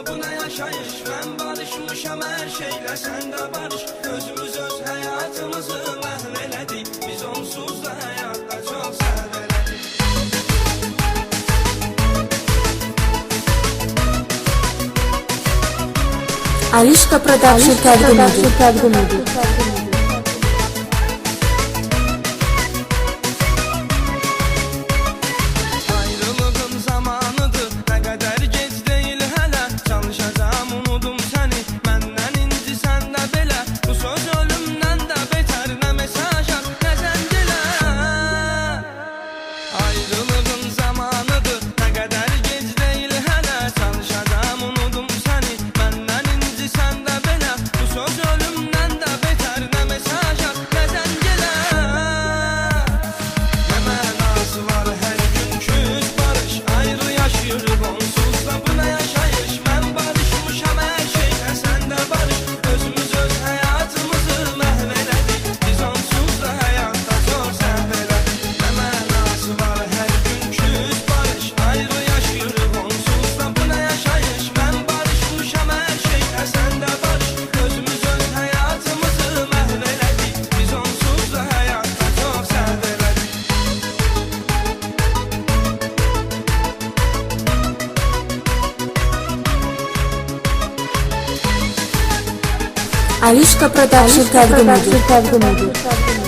bu ne yaşayış? Ben barışmışam her şeyle, sen de barış. Özümüz öz hayatımızı mahveledik. Biz onsuz da hayatta çok seveledik. Alişka Production təqdim edir. Ayrılığın zamanıdır, ne kadar geç değil hele. Çalışacağım unudum seni, menden inci sen de belə. Bu söz ölümden de beter, ne mesaj at ne zəncile. Ayrılığın zamanıdır, ne kadar geç değil hele. Çalışacağım unudum seni, menden inci sen de belə. Bu söz ölümden de beter, ne mesaj at ne zəncile. Ne mənası var her gün küs barış, ayrı yaşıyoruz onsuz da bu ne yaşayış? Ben barışmışam her şeyle, sen de barış. Özümüz öz hayatımızı mahveledik. Biz onsuz da hayatta çok seveledik. Ne mənası var her gün küs barış, ayrı yaşıyoruz onsuz da bu ne yaşayış? Ben barışmışam her şeyle, sen de barış. Özümüz öz hayatımızı mahveledik. Biz onsuz da hayatta çok seveledik. Alişka Production təqdim edir.